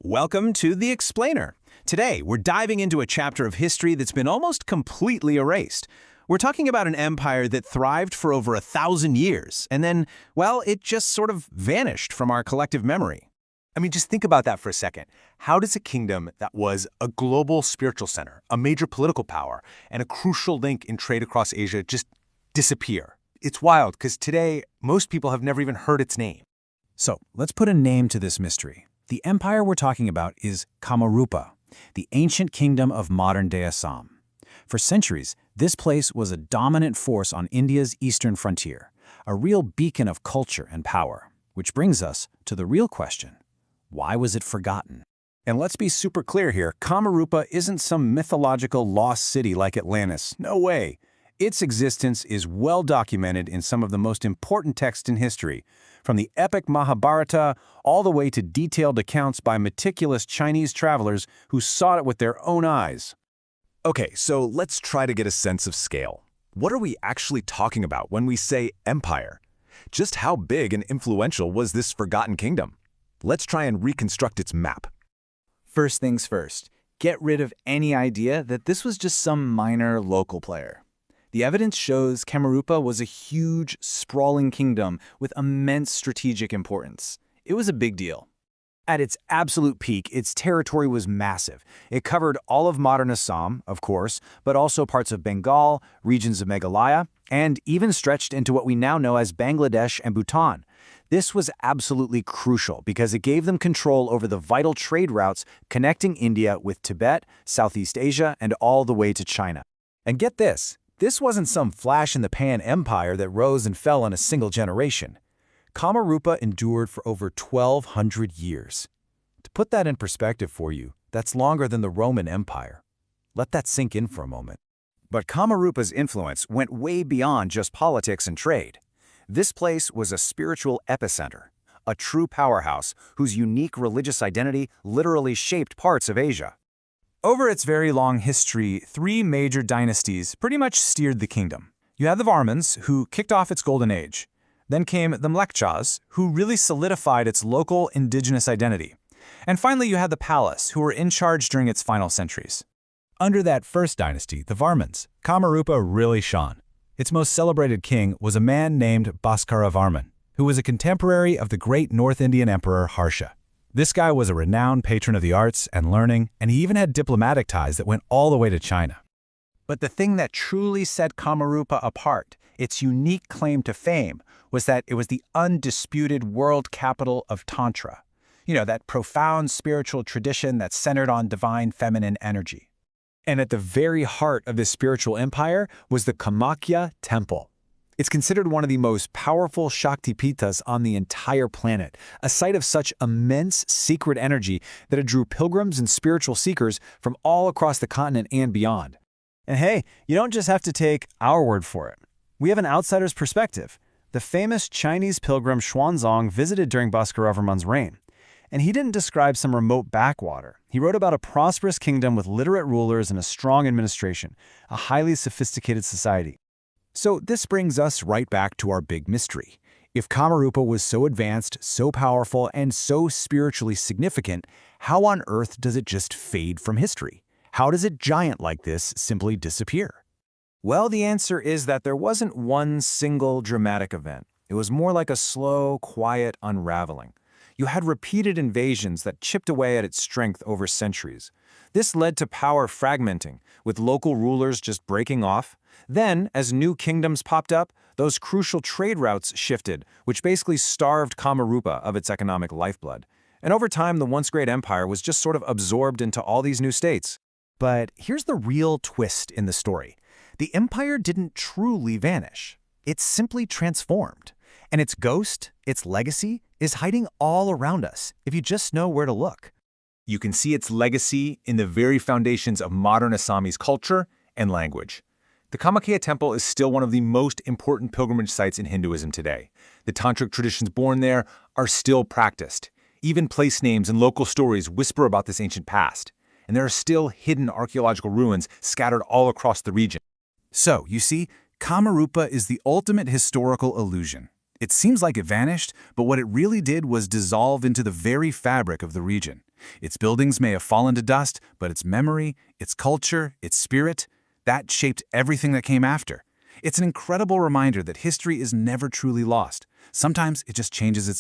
Welcome to The Explainer. Today, we're diving into a chapter of history that's been almost completely erased. We're talking about an empire that thrived for over 1,000 years, and then, well, it just sort of vanished from our collective memory. I mean, just think about that for a second. How does a kingdom that was a global spiritual center, a major political power, and a crucial link in trade across Asia just disappear? It's wild, because today, most people have never even heard its name. So, let's put a name to this mystery. The empire we're talking about is Kamarupa, the ancient kingdom of modern-day Assam. For centuries, this place was a dominant force on India's eastern frontier, a real beacon of culture and power. Which brings us to the real question: why was it forgotten? And let's be super clear here, Kamarupa isn't some mythological lost city like Atlantis. No way. Its existence is well documented in some of the most important texts in history, from the epic Mahabharata all the way to detailed accounts by meticulous Chinese travelers who saw it with their own eyes. Okay, so let's try to get a sense of scale. What are we actually talking about when we say empire? Just how big and influential was this forgotten kingdom? Let's try and reconstruct its map. First things first, get rid of any idea that this was just some minor local player. The evidence shows Kamarupa was a huge, sprawling kingdom with immense strategic importance. It was a big deal. At its absolute peak, its territory was massive. It covered all of modern Assam, of course, but also parts of Bengal, regions of Meghalaya, and even stretched into what we now know as Bangladesh and Bhutan. This was absolutely crucial because it gave them control over the vital trade routes connecting India with Tibet, Southeast Asia, and all the way to China. And get this. This wasn't some flash-in-the-pan empire that rose and fell in a single generation. Kamarupa endured for over 1,200 years. To put that in perspective for you, that's longer than the Roman Empire. Let that sink in for a moment. But Kamarupa's influence went way beyond just politics and trade. This place was a spiritual epicenter, a true powerhouse whose unique religious identity literally shaped parts of Asia. Over its very long history, three major dynasties pretty much steered the kingdom. You had the Varmans, who kicked off its golden age. Then came the Mlekchas, who really solidified its local indigenous identity. And finally, you had the Palace, who were in charge during its final centuries. Under that first dynasty, the Varmans, Kamarupa really shone. Its most celebrated king was a man named Bhaskaravarman, who was a contemporary of the great North Indian emperor Harsha. This guy was a renowned patron of the arts and learning, and he even had diplomatic ties that went all the way to China. But the thing that truly set Kamarupa apart, its unique claim to fame, was that it was the undisputed world capital of Tantra. You know, that profound spiritual tradition that's centered on divine feminine energy. And at the very heart of this spiritual empire was the Kamakhya Temple. It's considered one of the most powerful Shaktipitas on the entire planet, a site of such immense secret energy that it drew pilgrims and spiritual seekers from all across the continent and beyond. And hey, you don't just have to take our word for it. We have an outsider's perspective. The famous Chinese pilgrim Xuanzang visited during Bhaskaravarman's reign. And he didn't describe some remote backwater. He wrote about a prosperous kingdom with literate rulers and a strong administration, a highly sophisticated society. So this brings us right back to our big mystery. If Kamarupa was so advanced, so powerful, and so spiritually significant, how on earth does it just fade from history? How does a giant like this simply disappear? Well, the answer is that there wasn't one single dramatic event. It was more like a slow, quiet unraveling. You had repeated invasions that chipped away at its strength over centuries. This led to power fragmenting, with local rulers just breaking off. Then, as new kingdoms popped up, those crucial trade routes shifted, which basically starved Kamarupa of its economic lifeblood. And over time, the once great empire was just sort of absorbed into all these new states. But here's the real twist in the story. The empire didn't truly vanish. It simply transformed. And its ghost, its legacy, is hiding all around us if you just know where to look. You can see its legacy in the very foundations of modern Assamese culture and language. The Kamakhya Temple is still one of the most important pilgrimage sites in Hinduism today. The tantric traditions born there are still practiced. Even place names and local stories whisper about this ancient past. And there are still hidden archaeological ruins scattered all across the region. So, you see, Kamarupa is the ultimate historical illusion. It seems like it vanished, but what it really did was dissolve into the very fabric of the region. Its buildings may have fallen to dust, but its memory, its culture, its spirit, that shaped everything that came after. It's an incredible reminder that history is never truly lost. Sometimes it just changes its